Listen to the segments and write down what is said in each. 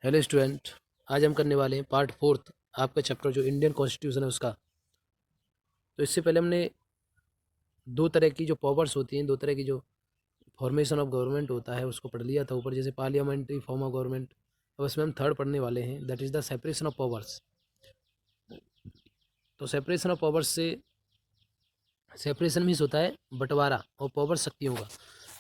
Hello student. आज हम करने वाले हैं पार्ट फोर्थ, आपका चैप्टर जो इंडियन कॉन्स्टिट्यूशन है उसका। तो इससे पहले हमने दो तरह की जो पावर्स होती हैं, दो तरह की जो फॉर्मेशन ऑफ गवर्नमेंट होता है उसको पढ़ लिया था ऊपर, जैसे पार्लियामेंट्री फॉर्म ऑफ गवर्नमेंट। अब इसमें हम थर्ड पढ़ने वाले हैं, that is the separation of powers. तो सेपरेशन ऑफ पावर्स से सेपरेशन मीन्स होता है बंटवारा, और पावर शक्तियों का।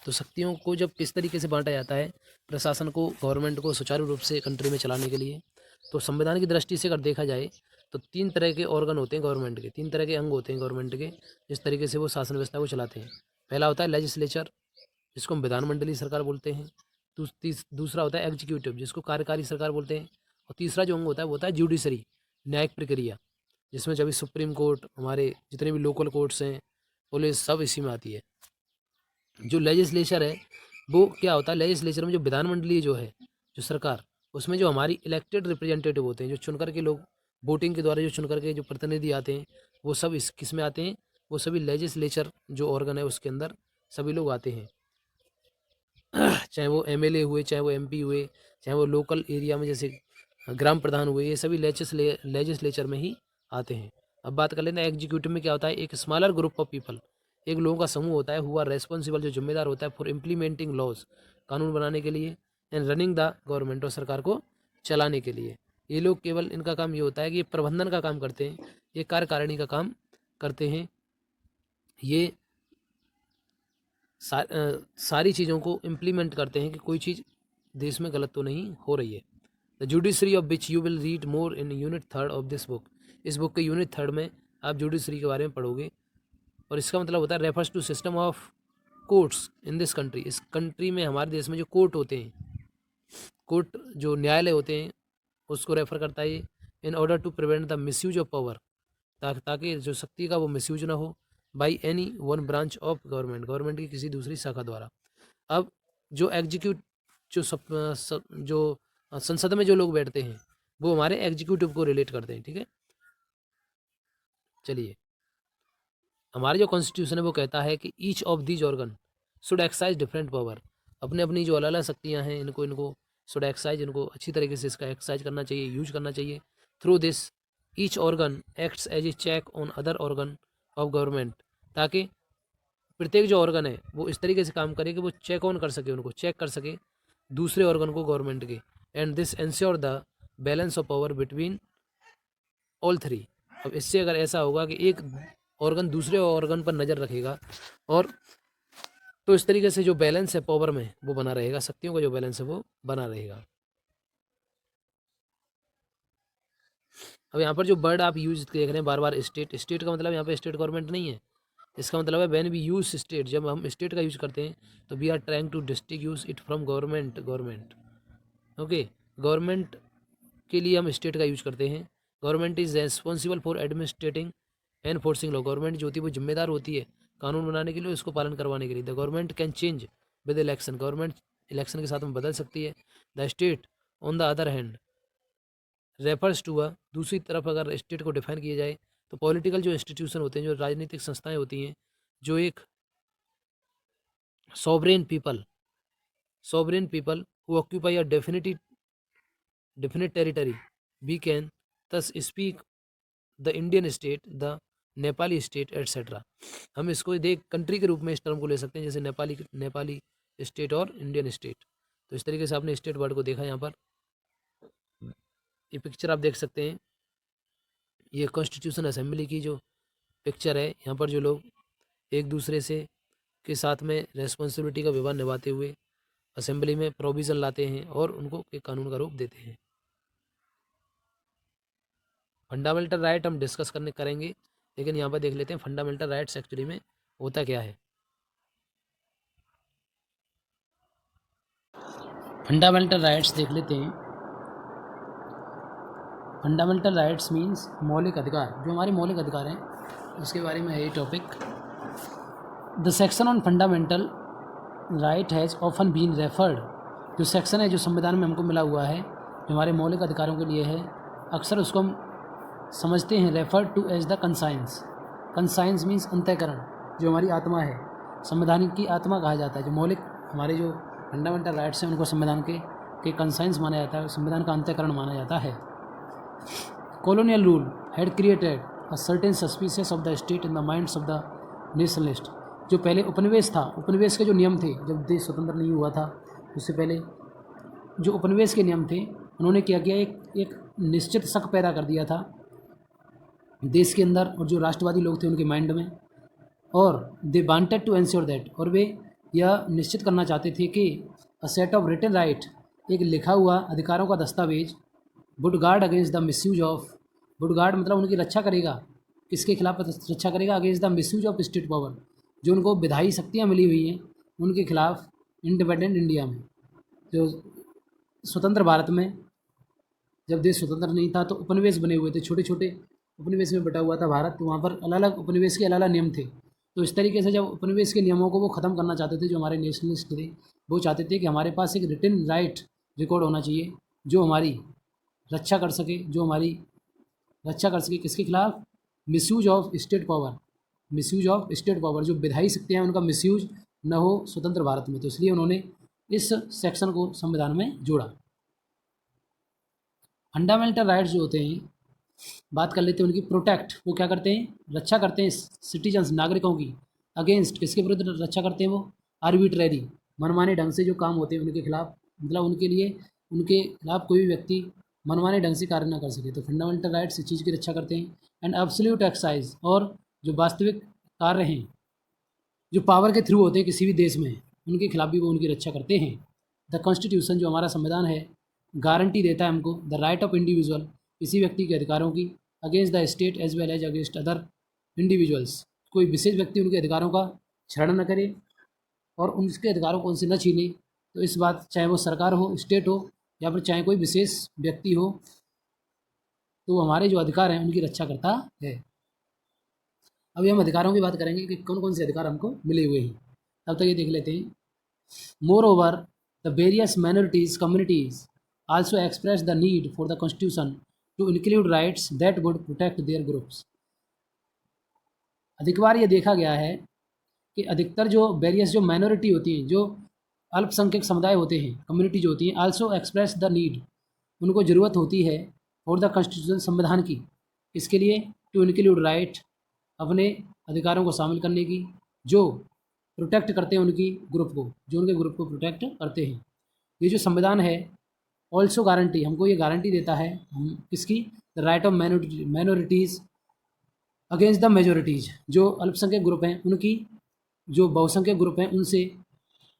तो शक्तियों को जब किस तरीके से बांटा जाता है प्रशासन को, गवर्नमेंट को सुचारू रूप से कंट्री में चलाने के लिए, तो संविधान की दृष्टि से अगर देखा जाए तो तीन तरह के ऑर्गन होते हैं गवर्नमेंट के, तीन तरह के अंग होते हैं गवर्नमेंट के, जिस तरीके से वो शासन व्यवस्था को चलाते हैं। पहला होता है लेजिस्लेचर, जिसको हम विधानमंडलीय सरकार बोलते हैं। दूसरा होता है एग्जीक्यूटिव, जिसको कार्यकारी सरकार बोलते हैं। और तीसरा जो अंग होता है वो होता है जुडिशरी, न्यायिक प्रक्रिया, जिसमें जब सुप्रीम कोर्ट, हमारे जितने भी लोकल कोर्ट्स हैं, पुलिस, सब इसी में आती है। जो लेजिस्लेचर है वो क्या होता है, लेजिस्लेचर में जो विधानमंडलीय जो है जो सरकार, उसमें जो हमारी इलेक्टेड रिप्रेजेंटेटिव होते हैं, जो चुनकर के लोग वोटिंग के द्वारा जो चुनकर के जो प्रतिनिधि आते हैं, वो सब इस किस में आते हैं, वो सभी लेजिस्लेचर जो ऑर्गन है उसके अंदर सभी लोग आते हैं। चाहे वो एमएलए हुए, चाहे वो एमपी हुए, चाहे वो लोकल एरिया में जैसे ग्राम प्रधान हुए, ये सभी लेजिस्लेचर में ही आते हैं। अब बात कर लेते हैं एग्जीक्यूटिव में क्या होता है। एक स्मॉलर ग्रुप ऑफ पीपल, एक लोगों का समूह होता है, हुआ रेस्पॉन्सिबल, जो जिम्मेदार होता है फॉर इम्प्लीमेंटिंग लॉज, कानून बनाने के लिए, एंड रनिंग द गवर्नमेंट, और सरकार को चलाने के लिए। ये लोग केवल, इनका काम ये होता है कि ये प्रबंधन का काम करते हैं, ये कार्यकारिणी का काम करते हैं, ये सारी चीज़ों को इम्प्लीमेंट करते हैं कि कोई चीज़ देश में गलत तो नहीं हो रही है। The judiciary of which you will read more in unit third of this book, इस बुक के यूनिट थर्ड में आप जुडिशरी के बारे में पढ़ोगे। और इसका मतलब होता है refers to system of courts in this country, इस कंट्री में, हमारे देश में जो कोर्ट होते हैं, कोर्ट जो न्यायालय होते हैं, उसको रेफर करता है in order to prevent the misuse of power, ताकि जो शक्ति का वो मिसयूज ना हो by any one branch of government, government की किसी दूसरी शाखा द्वारा। अब जो एग्जीक्यूट जो जो संसद में जो लोग बैठते हैं वो हमारे एग्जीक्यूटिव को रिलेट करते हैं, ठीक है। चलिए, हमारे जो कॉन्स्टिट्यूशन है वो कहता है कि each of these organ should excise different power, अपने अपनी जो अलग अलग शक्तियाँ हैं, इनको इनको शुड एक्साइज, इनको अच्छी तरीके से इसका एक्साइज करना चाहिए, यूज करना चाहिए। Through this each organ acts as a check on other organ of government, ताकि प्रत्येक जो ऑर्गन है वो इस तरीके से काम करे कि वो चेक ऑन कर सके, उनको चेक कर सके दूसरे ऑर्गन को, गवर्नमेंट के। And this ensure the balance of power between all three. अब इससे अगर ऐसा होगा कि एक ऑर्गन दूसरे ऑर्गन पर नज़र रखेगा, और तो इस तरीके से जो बैलेंस है पावर में वो बना रहेगा, शक्तियों का जो बैलेंस है वो बना रहेगा। अब यहाँ पर जो वर्ड आप यूज देख रहे हैं बार बार, स्टेट, स्टेट का मतलब यहाँ पे स्टेट गवर्नमेंट नहीं है। इसका मतलब है व्हेन वी यूज स्टेट, जब हम स्टेट का यूज करते हैं तो we are trying to distinguish it from government. Okay, government के लिए हम स्टेट का यूज करते हैं। Government is responsible for administrating and forcing law, government जो होती है वो जिम्मेदार होती है कानून बनाने के लिए, उसको पालन करवाने के लिए। The government can change with election, government election के साथ में बदल सकती है। The state on the other hand refers to a, दूसरी तरफ अगर स्टेट को डिफाइन किया जाए तो पॉलिटिकल जो इंस्टीट्यूशन होते हैं, जो राजनीतिक संस्थाएं होती हैं, जो एक sovereign people who occupy a definite territory, we can thus speak the Indian state, the Nepali state etcetera. हम इसको देख कंट्री के रूप में इस टर्म को ले सकते हैं, जैसे नेपाली स्टेट और इंडियन स्टेट। तो इस तरीके से आपने स्टेट वर्ड को देखा। यहाँ पर ये पिक्चर आप देख सकते हैं, ये कॉन्स्टिट्यूशन असेंबली की जो पिक्चर है। यहाँ पर जो लोग एक दूसरे से के साथ में रेस्पॉन्सिबिलिटी का विभाग निभाते हुए असेंबली में प्रोविज़न लाते हैं और उनको एक कानून का रूप देते हैं। फंडामेंटल राइट हम डिस्कस करेंगे, लेकिन यहाँ पर देख लेते हैं फंडामेंटल राइट्स एक्चुअली में होता क्या है। फंडामेंटल राइट्स देख लेते हैं। फंडामेंटल राइट्स मीन्स मौलिक अधिकार, जो हमारे मौलिक अधिकार हैं उसके बारे में है ये topic. The section on fundamental right has often been referred, जो सेक्शन है जो संविधान में हमको मिला हुआ है जो हमारे मौलिक अधिकारों के लिए है, अक्सर उसको हम समझते हैं refer to as the conscience. Conscience means अंतःकरण, जो हमारी आत्मा है, संविधान की आत्मा कहा जाता है। जो मौलिक हमारे जो फंडामेंटल राइट्स हैं उनको संविधान के के कंसाइंस माना जाता है, संविधान का अंत्यकरण माना जाता है। Colonial rule had created a certain suspicious of the state in the minds of the nationalist. जो पहले उपनिवेश था, उपनिवेश के जो नियम थे जब देश स्वतंत्र नहीं हुआ था उससे पहले जो उपनिवेश के नियम थे उन्होंने क्या किया, एक निश्चित शक पैदा कर दिया था देश के अंदर और जो राष्ट्रवादी लोग थे उनके माइंड में, और they wanted to ensure that, और वे यह निश्चित करना चाहते थे कि a set of written right, एक लिखा हुआ अधिकारों का दस्तावेज, would guard against the misuse of, would guard मतलब उनकी रक्षा करेगा, किसके खिलाफ रक्षा करेगा, against the misuse of state power, जो उनको विधायी शक्तियाँ मिली हुई हैं उनके खिलाफ इंडिपेंडेंट इंडिया में, जो स्वतंत्र भारत में जब देश स्वतंत्र नहीं था तो उपनिवेश बने हुए थे, छोटे छोटे उपनिवेश में बटा हुआ था भारत, तो वहाँ पर अलग अलग उपनिवेश के अलग अलग नियम थे। तो इस तरीके से जब उपनिवेश के नियमों को वो ख़त्म करना चाहते थे, जो हमारे नेशनलिस्ट थे वो चाहते थे कि हमारे पास एक रिटन राइट रिकॉर्ड होना चाहिए जो हमारी रक्षा कर सके, जो हमारी रक्षा कर सके किसके खिलाफ, misuse of state power, misuse of state power, जो विधायी शक्तियाँ हैं उनका मिसयूज न हो स्वतंत्र भारत में। तो इसलिए उन्होंने इस सेक्शन को संविधान में जोड़ा। फंडामेंटल राइट्स जो होते हैं, बात कर लेते हैं उनकी, प्रोटेक्ट, वो क्या करते हैं, रक्षा करते हैं सिटीजन्स, नागरिकों की, अगेंस्ट, किसके विरुद्ध रक्षा करते हैं वो, आर्बिट्रेरी, मनमाने ढंग से जो काम होते हैं उनके खिलाफ, मतलब उनके लिए, उनके खिलाफ कोई भी व्यक्ति मनमाने ढंग से कार्य ना कर सके, तो फंडामेंटल राइट्स इस चीज़ की रक्षा करते हैं। एंड एब्सोल्यूट एक्साइज, और जो वास्तविक कार्य हैं जो पावर के थ्रू होते हैं किसी भी देश में, उनके खिलाफ भी वो उनकी रक्षा करते हैं। द कॉन्स्टिट्यूशन, जो हमारा संविधान है, गारंटी देता है हमको द राइट ऑफ इंडिविजुअल, किसी व्यक्ति के अधिकारों की, against the state as well as against other individuals, कोई विशेष व्यक्ति उनके अधिकारों का क्षरण न करे और उनके अधिकारों को उनसे न छीने। तो इस बात, चाहे वो सरकार हो, स्टेट हो, या फिर चाहे कोई विशेष व्यक्ति हो, तो हमारे जो अधिकार हैं उनकी रक्षा करता है। अभी हम अधिकारों की बात करेंगे कि कौन कौन से अधिकार हमको मिले हुए हैं, तब तक ये देख लेते हैं। Moreover the various minorities communities also express the need for the constitution to include rights that would protect their groups. अधिक बार ये देखा गया है कि अधिकतर जो वेरियस जो माइनॉरिटी होती हैं, जो अल्पसंख्यक समुदाय होते हैं, कम्युनिटी जो होती हैं, आल्सो एक्सप्रेस द नीड, उनको ज़रूरत होती है फॉर द कॉन्स्टिट्यूशन, संविधान की, इसके लिए, टू इंक्लूड राइट, अपने अधिकारों को शामिल करने की, जो प्रोटेक्ट करते हैं उनकी ग्रुप को, जो उनके ग्रुप को प्रोटेक्ट करते हैं। ये जो संविधान है ऑल्सो गारंटी, हमको ये गारंटी देता है, हम किसकी, the right of minorities against the majorities, जो अल्पसंख्यक ग्रुप हैं उनकी, जो बहुसंख्यक ग्रुप हैं उनसे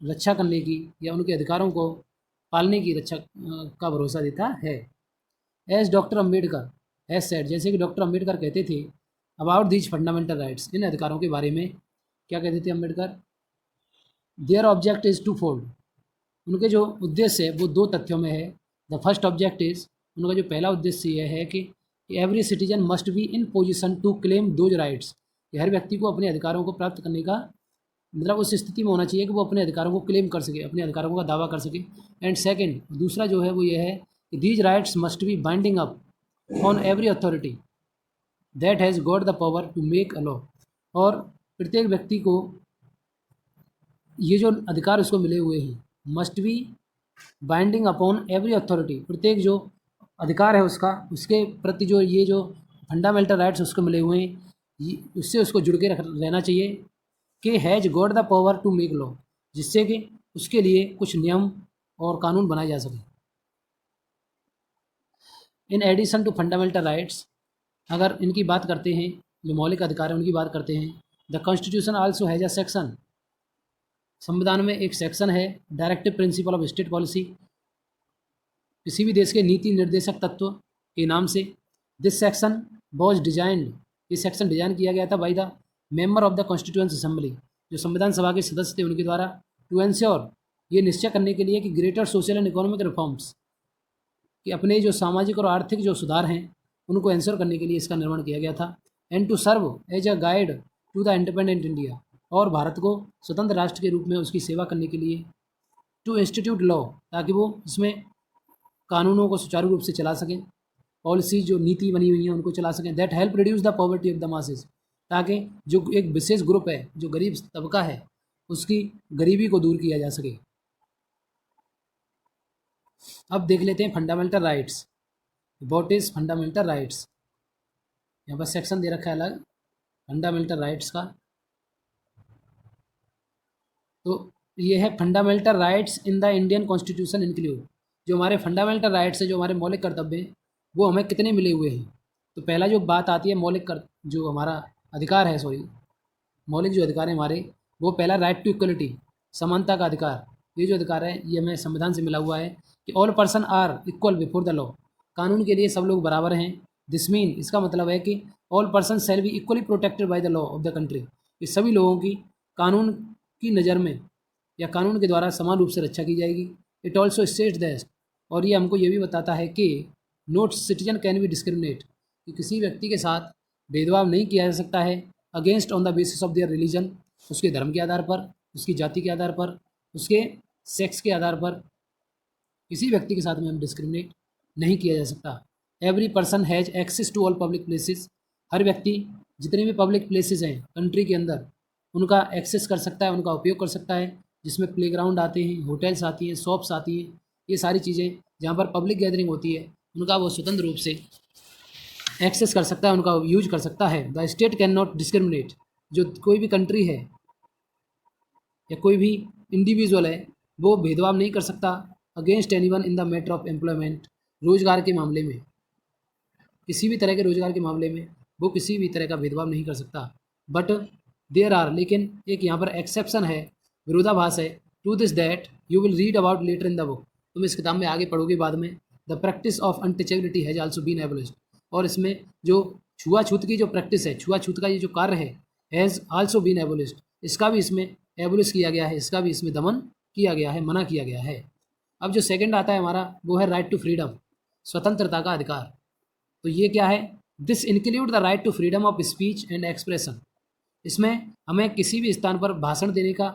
रक्षा करने की या उनके अधिकारों को पालने की रक्षा का भरोसा देता है। As doctor Ambedkar as said, जैसे कि डॉक्टर अम्बेडकर कहते थे अबाउट दीज फंडामेंटल राइट्स, इन अधिकारों के बारे में क्या कहते थे Ambedkar, their object is twofold, उनके जो उद्देश्य है वो दो तथ्यों में है। द फर्स्ट ऑब्जेक्ट इज़, उनका जो पहला उद्देश्य यह है कि every citizen must be in position to claim those rights, कि हर व्यक्ति को अपने अधिकारों को प्राप्त करने का, मतलब उस स्थिति में होना चाहिए कि वो अपने अधिकारों को क्लेम कर सके, अपने अधिकारों का दावा कर सके। एंड सेकंड, दूसरा जो है वो ये है कि these rights must be binding upon every authority that has got the power to make a law, और प्रत्येक व्यक्ति को ये जो अधिकार उसको मिले हुए हैं must be binding upon every authority, प्रत्येक जो अधिकार है उसका, उसके प्रति जो ये जो फंडामेंटल राइट्स उसको मिले हुए हैं, उससे उसको जुड़ के रहना चाहिए कि has got the power to make law, जिससे कि उसके लिए कुछ नियम और कानून बनाए जा सके। In addition to fundamental rights, अगर इनकी बात करते हैं, जो मौलिक अधिकार हैं उनकी बात करते हैं, the constitution also has a section, संविधान में एक सेक्शन है directive principle of state policy, किसी भी देश के नीति निर्देशक तत्व के नाम से। दिस सेक्शन वॉज डिजाइंड, ये सेक्शन डिजाइन किया गया था by the member of the constituent assembly, जो संविधान सभा के सदस्य थे उनके द्वारा, टू एंश्योर, ये निश्चय करने के लिए कि greater social and economic reforms, कि अपने जो सामाजिक और आर्थिक जो सुधार हैं उनको एंश्योर करने के लिए इसका निर्माण किया गया था। And to serve as a guide to the independent India, और भारत को स्वतंत्र राष्ट्र के रूप में उसकी सेवा करने के लिए। टू इंस्टीट्यूट लॉ, ताकि वो इसमें कानूनों को सुचारू रूप से चला सकें, पॉलिसी जो नीति बनी हुई हैं उनको चला सकें। That help reduce the poverty of the masses, ताकि जो एक विशेष ग्रुप है, जो गरीब तबका है, उसकी गरीबी को दूर किया जा सके। अब देख लेते हैं fundamental rights. What is fundamental rights. यहाँ पर सेक्शन दे रखा है अलग फंडामेंटल राइट्स का। तो ये है fundamental rights in the Indian constitution include. जो हमारे फंडामेंटल राइट्स है, जो हमारे मौलिक कर्तव्य हैं, वो हमें कितने मिले हुए हैं। तो पहला जो बात आती है जो हमारा अधिकार है, सॉरी, मौलिक जो अधिकार है हमारे, वो पहला राइट टू इक्वलिटी, समानता का अधिकार। ये जो अधिकार है ये हमें संविधान से मिला हुआ है कि all person are equal before the law. कानून के लिए सब लोग बराबर हैं। दिस मीन, इसका मतलब है कि all person shall be equally protected by the law of the country. कि सभी लोगों की कानून की नज़र में या कानून के द्वारा समान रूप से रक्षा की जाएगी। इट ऑल्सो स्टेट्स दैट, और ये हमको ये भी बताता है कि note citizen can be discriminate, कि किसी व्यक्ति के साथ भेदभाव नहीं किया जा सकता है against on the basis of their religion, उसके धर्म के आधार पर, उसकी जाति के आधार पर, उसके सेक्स के आधार पर किसी व्यक्ति के साथ में हम डिस्क्रिमिनेट नहीं किया जा सकता। Every person has access to all public places, हर व्यक्ति जितने भी पब्लिक प्लेसेस हैं कंट्री के अंदर उनका एक्सेस कर सकता है, उनका उपयोग कर सकता है, जिसमें प्लेग्राउंड आते हैं, होटल्स आती हैं, शॉप्स आती हैं, ये सारी चीज़ें जहाँ पर पब्लिक गैदरिंग होती है उनका वो स्वतंत्र रूप से एक्सेस कर सकता है, उनका यूज कर सकता है। The state can not discriminate, जो कोई भी कंट्री है या कोई भी इंडिविजुअल है वो भेदभाव नहीं कर सकता against anyone in the matter of employment, रोजगार के मामले में, किसी भी तरह के रोजगार के मामले में वो किसी भी तरह का भेदभाव नहीं कर सकता। बट देयर आर, लेकिन एक यहाँ पर एक्सेप्शन है, विरोधाभास है, to this that you will read about later in the book, तुम इस किताब में आगे पढ़ोगे बाद में। The practice of untouchability has also been abolished, और इसमें जो छुआछूत की जो प्रैक्टिस है, छुआछूत का ये जो कार्य है, हैज़ आल्सो बीन एबोलिश्ड, इसका भी इसमें एबोलिश किया गया है, इसका भी इसमें दमन किया गया है, मना किया गया है। अब जो सेकंड आता है हमारा वो है राइट टू फ्रीडम, स्वतंत्रता का अधिकार। तो ये क्या है, this include the right to freedom of speech and expression, इसमें हमें किसी भी स्थान पर भाषण देने का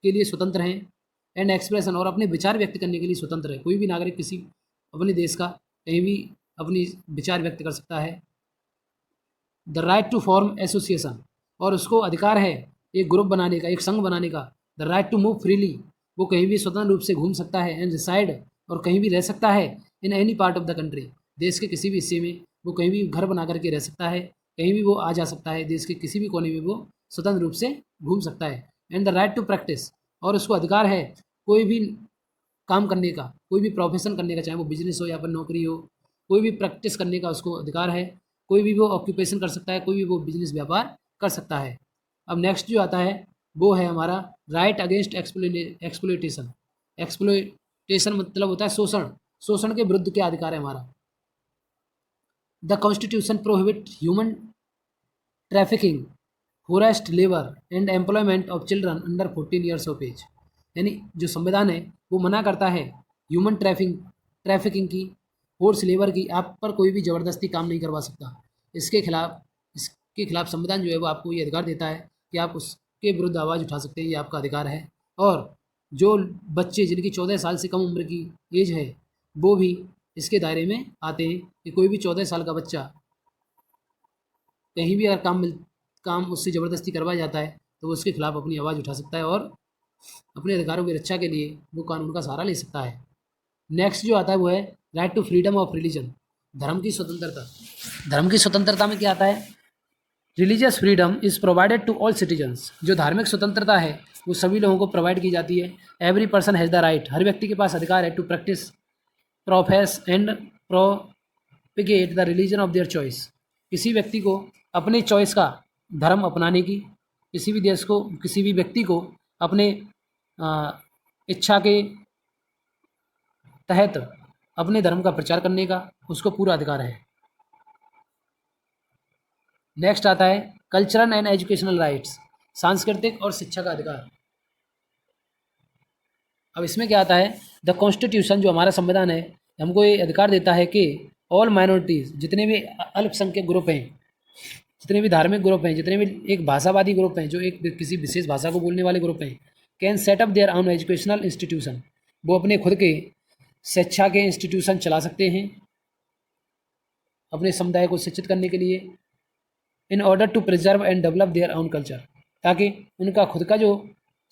के लिए स्वतंत्र हैं, एंड एक्सप्रेशन, और अपने विचार व्यक्त करने के लिए स्वतंत्र है। कोई भी नागरिक किसी अपने देश का कहीं भी अपनी विचार व्यक्त कर सकता है। The right to form association, और उसको अधिकार है एक ग्रुप बनाने का, एक संघ बनाने का। The right to move freely, वो कहीं भी स्वतंत्र रूप से घूम सकता है। एंड रिसाइड, और कहीं भी रह सकता है। In any part of the country, देश के किसी भी हिस्से में वो कहीं भी घर बना करके रह सकता है, कहीं भी वो आ जा सकता है, देश के किसी भी कोने में वो स्वतंत्र रूप से घूम सकता है। And the right to practise, और उसको अधिकार है कोई भी काम करने का, कोई भी प्रोफेशन करने का, चाहे वो बिजनेस हो या फिर नौकरी हो, कोई भी प्रैक्टिस करने का उसको अधिकार है। कोई भी वो ऑक्यूपेशन कर सकता है, कोई भी वो बिजनेस व्यापार कर सकता है। अब नेक्स्ट जो आता है वो है हमारा राइट अगेंस्ट एक्सप्लोइटेशन। एक्सप्लोइटेशन मतलब होता है शोषण, शोषण के विरुद्ध क्या अधिकार है हमारा। The constitution prohibit human trafficking, forest labour and employment of children under 14 years of age, यानी जो संविधान है वो मना करता है ह्यूमन ट्रैफिकिंग की, फोर्स लेबर की, आप पर कोई भी ज़बरदस्ती काम नहीं करवा सकता। इसके खिलाफ संविधान जो है वो आपको ये अधिकार देता है कि आप उसके विरुद्ध आवाज़ उठा सकते हैं, ये आपका अधिकार है। और जो बच्चे जिनकी 14 साल से कम उम्र की एज है वो भी इसके दायरे में आते हैं, कि कोई भी 14 साल का बच्चा कहीं भी अगर काम उससे ज़बरदस्ती करवाया जाता है तो वो उसके खिलाफ अपनी आवाज़ उठा सकता है और अपने अधिकारों की रक्षा के लिए वो कानून का सहारा ले सकता है। नेक्स्ट जो आता है वो है right to freedom of religion, धर्म की स्वतंत्रता। धर्म की स्वतंत्रता में क्या आता है, religious freedom is provided to all citizens, जो धार्मिक स्वतंत्रता है वो सभी लोगों को प्रोवाइड की जाती है। Every person has the right, हर व्यक्ति के पास अधिकार है to practise, profess and propagate the religion of their choice, किसी व्यक्ति को अपने चॉइस का धर्म अपनाने की, किसी भी देश को, किसी भी व्यक्ति को अपने इच्छा के तहत अपने धर्म का प्रचार करने का उसको पूरा अधिकार है। नेक्स्ट आता है कल्चरल एंड एजुकेशनल राइट्स, सांस्कृतिक और शिक्षा का अधिकार। अब इसमें क्या आता है, द कॉन्स्टिट्यूशन जो हमारा संविधान है हमको ये अधिकार देता है कि ऑल माइनॉरिटीज़, जितने भी अल्पसंख्यक ग्रुप हैं, जितने भी धार्मिक ग्रुप हैं, जितने भी एक भाषावादी ग्रुप हैं, जो एक किसी विशेष भाषा को बोलने वाले ग्रुप हैं, can set up their own educational institution, वो अपने खुद के शिक्षा के इंस्टीट्यूशन चला सकते हैं अपने समुदाय को शिक्षित करने के लिए। In order to preserve and develop their own culture, ताकि उनका खुद का जो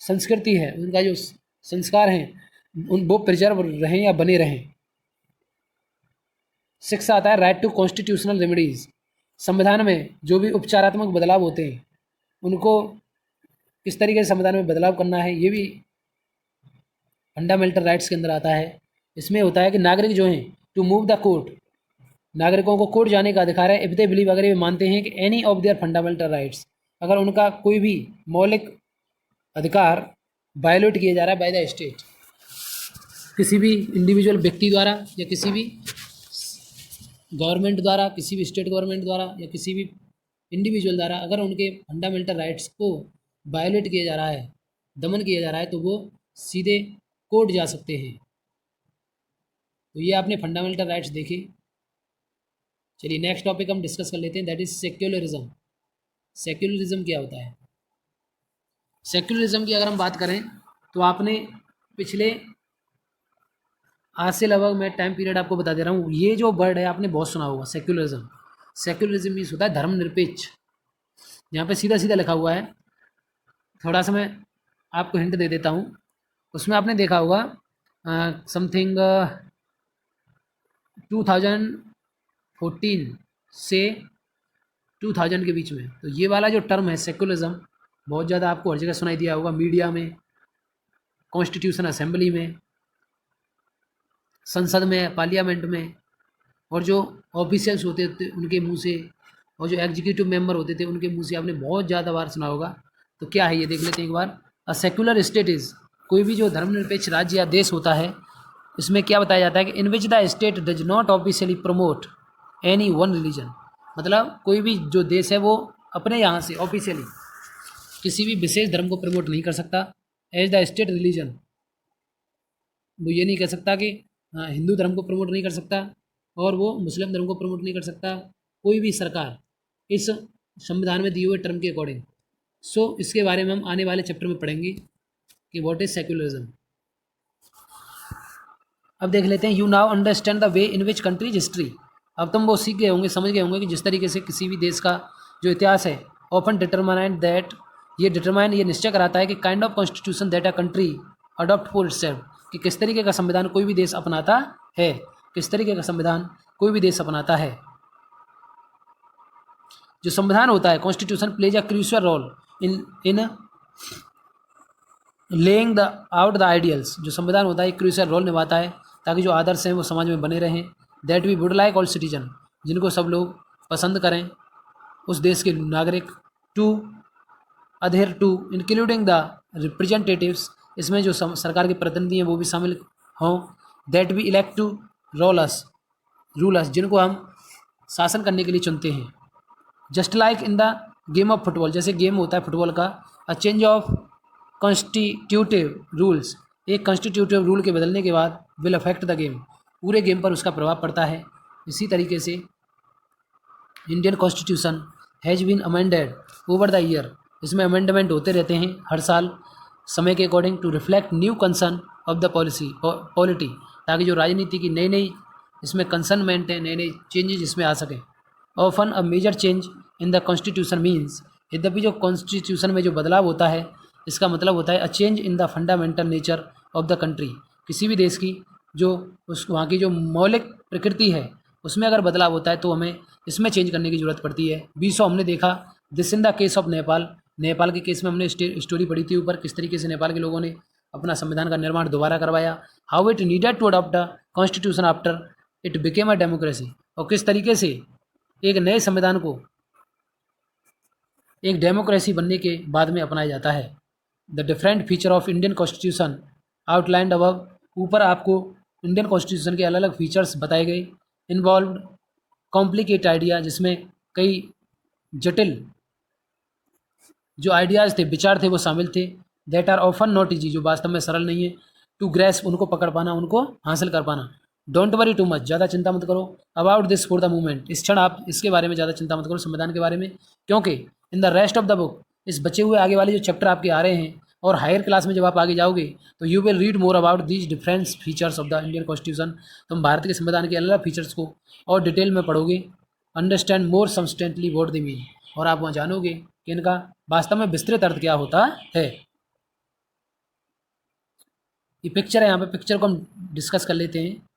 संस्कृति है, उनका जो संस्कार हैं वो प्रिजर्व रहें या बने रहें। 6 आता है राइट टू कॉन्स्टिट्यूशनल रेमेडीज। संविधान में जो भी उपचारात्मक बदलाव होते हैं उनको किस तरीके से संविधान में बदलाव करना है, ये भी फंडामेंटल राइट्स के अंदर आता है। इसमें होता है कि नागरिक जो हैं टू मूव द कोर्ट, नागरिकों को कोर्ट जाने का अधिकार है। इफ दे बिलीव, अगर ये मानते हैं कि any of their fundamental rights, अगर उनका कोई भी मौलिक अधिकार वायलेट किया जा रहा है बाय द स्टेट, किसी भी इंडिविजुअल व्यक्ति द्वारा या किसी भी गवर्नमेंट द्वारा, किसी भी स्टेट गवर्नमेंट द्वारा या किसी भी इंडिविजुअल द्वारा, अगर उनके फंडामेंटल राइट्स को वायलेट किया जा रहा है, दमन किया जा रहा है, तो वो सीधे कोर्ट जा सकते हैं। तो ये आपने फंडामेंटल राइट्स देखे। चलिए नेक्स्ट टॉपिक हम डिस्कस कर लेते हैं, दैट इज सेक्युलरिज्म। सेक्युलरिज्म क्या होता है? सेक्युलरिज्म की अगर हम बात करें तो आपने पिछले आज से लगभग मैं टाइम पीरियड आपको बता दे रहा हूँ, ये जो वर्ड है आपने बहुत सुना होगा, सेक्युलरिज्म। सेक्युलरिज्म मीन्स होता है धर्मनिरपेक्ष। यहाँ पे सीधा सीधा लिखा हुआ है, थोड़ा सा मैं आपको हिंट दे देता हूँ। उसमें आपने देखा होगा समथिंग 2014 से 2000 के बीच में, तो ये वाला जो टर्म है सेक्युलरिज्म बहुत ज़्यादा आपको हर जगह सुनाई दिया होगा, मीडिया में, कॉन्स्टिट्यूशन असेंबली में, संसद में, पार्लियामेंट में, और जो ऑफिशियल्स होते थे उनके मुंह से, और जो एग्जीक्यूटिव मेंबर होते थे उनके मुंह से आपने बहुत ज़्यादा बार सुना होगा। तो क्या है ये देख लेते हैं एक बार। अ सेक्युलर स्टेट इज़, कोई भी जो धर्मनिरपेक्ष राज्य या देश होता है, इसमें क्या बताया जाता है कि in which the state does not officially promote any one religion, मतलब कोई भी जो देश है वो अपने यहाँ से ऑफिशियली किसी भी विशेष धर्म को प्रमोट नहीं कर सकता एज द स्टेट रिलीजन। वो ये नहीं कह सकता कि हिंदू धर्म को प्रमोट नहीं कर सकता और वो मुस्लिम धर्म को प्रमोट नहीं कर सकता, कोई भी सरकार इस संविधान में दिए हुए टर्म के अकॉर्डिंग। सो इसके बारे में हम आने वाले चैप्टर में पढ़ेंगे कि व्हाट इज सेक्युलरिज्म। अब देख लेते हैं, you now understand the way in which countries history. अब तुम वो सीख गए होंगे, समझ गए होंगे कि जिस तरीके से किसी भी देश का जो इतिहास है ऑफन डिटरमाइन दैट, ये निश्चय कराता है कि kind of constitution that a country adopt for itself, कि किस तरीके का संविधान कोई भी देश अपनाता है, किस तरीके का संविधान कोई भी देश अपनाता है। जो संविधान होता है constitution plays a crucial role in laying the out the ideals, जो संविधान होता है एक क्रूशियल रोल निभाता है ताकि जो आदर्श हैं वो समाज में बने रहें। That we would like all citizen, जिनको सब लोग पसंद करें, उस देश के नागरिक, to other to including the representatives, इसमें जो सरकार के प्रतिनिधि हैं वो भी शामिल हों। That we elect to rulers, जिनको हम शासन करने के लिए चुनते हैं। Just like in the game of football, जैसे गेम होता है फुटबॉल का, a change of constitutive rules, एक कॉन्स्टिट्यूटिव रूल के बदलने के बाद विल अफेक्ट द गेम, पूरे गेम पर उसका प्रभाव पड़ता है। इसी तरीके से Indian constitution has been amended over the year, इसमें अमेंडमेंट होते रहते हैं हर साल समय के according, to reflect new concern of the polity, ताकि जो राजनीति की नई नई इसमें कंसर्नमेंट है, नए नए चेंजेस इसमें आ सकें। Often a major change in the constitution means, यद्यपि जो कॉन्स्टिट्यूशन में जो बदलाव होता है इसका मतलब होता है a change in the fundamental nature of the country, किसी भी देश की जो उस वहाँ की जो मौलिक प्रकृति है उसमें अगर बदलाव होता है तो हमें इसमें चेंज करने की ज़रूरत पड़ती है। 20 हमने देखा this in the case of Nepal, Nepal के केस में हमने स्टोरी पढ़ी थी ऊपर, किस तरीके से नेपाल के लोगों ने अपना संविधान का निर्माण दोबारा करवाया, how it needed to adopt the constitution after it became a democracy, और किस तरीके से एक नए संविधान को एक डेमोक्रेसी बनने के बाद में अपनाया जाता है। The different feature of Indian constitution outlined above, ऊपर आपको इंडियन कॉन्स्टिट्यूशन के अलग अलग फीचर्स बताए गए। इन्वॉल्व कॉम्प्लिकेट आइडिया, जिसमें कई जटिल जो आइडियाज़ थे, विचार थे वो शामिल थे। That are often not easy, जो वास्तव में सरल नहीं है। टू ग्रेस्प, उनको पकड़ पाना, उनको हासिल कर पाना। डोंट वरी टू मच, ज़्यादा चिंता मत करो। About this for the movement, इस क्षण आप इसके बारे में ज़्यादा चिंता मत करो, संविधान के बारे में, क्योंकि in the rest of the book, इस बचे हुए आगे वाले जो चैप्टर आपके आ रहे हैं और हायर क्लास में जब आप आगे जाओगे तो you will read more about these different features of the Indian constitution, तुम भारत के संविधान के अलग अलग फीचर्स को और डिटेल में पढ़ोगे। Understand more substantially what they mean, और आप वहाँ जानोगे कि इनका वास्तव में विस्तृत अर्थ क्या होता है। ये पिक्चर है, यहाँ पे पिक्चर को हम डिस्कस कर लेते हैं।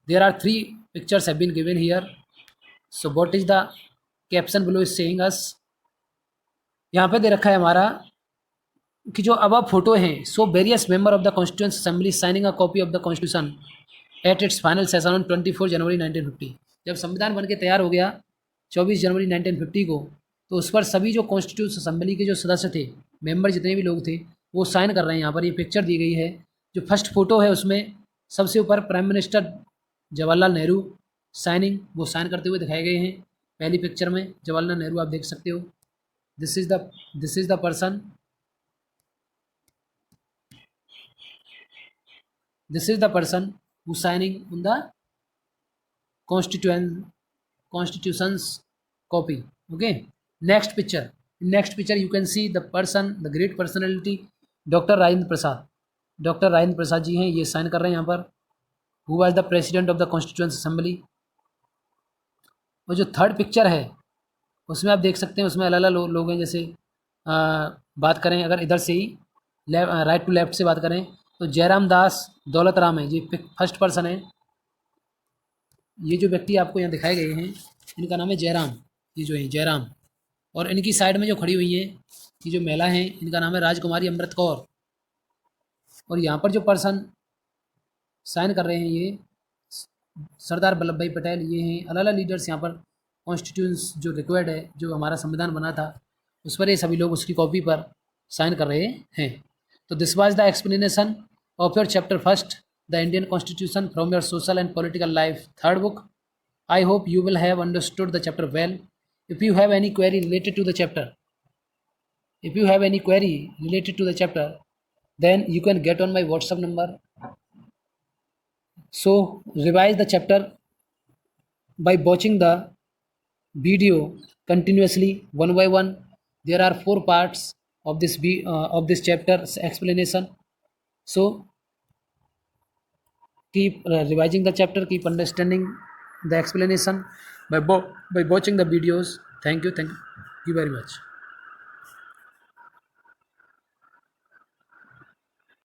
There are 3 pictures have been given here. So what is the caption below is saying us? यहाँ पे दे रखा है हमारा कि जो अब फोटो है, so various member of the constituent assembly signing a copy of the constitution at its final session on 24 जनवरी 1950। जब संविधान बन के तैयार हो गया 24 जनवरी 1950 को, तो उस पर सभी जो कॉन्स्टिट्यूंट असेंबली के जो सदस्य थे, मेंबर जितने भी लोग थे, वो साइन कर रहे हैं। यहाँ पर ये पिक्चर दी गई है, जो फर्स्ट फोटो है उसमें सबसे ऊपर prime minister Jawaharlal Nehru signing, वो साइन करते हुए दिखाए गए हैं। पहली पिक्चर में जवाहरलाल नेहरू आप देख सकते हो। This is the person, this is the person who signing on the constitution's copy. Okay, next picture you can see the person, the great personality doctor Rajendra Prasad ji हैं, ये साइन कर रहे हैं यहाँ पर। who was the president of the constituent assembly। और जो third picture है उसमें आप देख सकते हैं, उसमें अलग अलग लोग हैं। जैसे बात करें अगर इधर से ही राइट टू लेफ्ट से बात करें तो जयराम दास दौलत राम है, ये फर्स्ट पर्सन है। ये जो व्यक्ति आपको यहाँ दिखाए गए हैं इनका नाम है जयराम, ये जो है जयराम। और इनकी साइड में जो खड़ी हुई है ये जो महिला हैं इनका नाम है राजकुमारी अमृत कौर। और यहाँ पर जो पर्सन साइन कर रहे हैं ये सरदार वल्लभ भाई पटेल, ये हैं। अलग अलग लीडर्स यहाँ पर कॉन्स्टिट्यूंस जो रिक्वायर्ड है, जो हमारा संविधान बना था उस पर ये सभी लोग उसकी कॉपी पर साइन कर रहे हैं। तो this was the explanation of your chapter first, the Indian constitution from your social and political life, third book. I hope you will have understood the chapter well. If you have any query related to the chapter, then you can get on my WhatsApp number. So revise the chapter by watching the video continuously one by one. There are 4 parts of this chapter explanation. So keep revising the chapter, keep understanding the explanation by watching the videos. Thank you very much.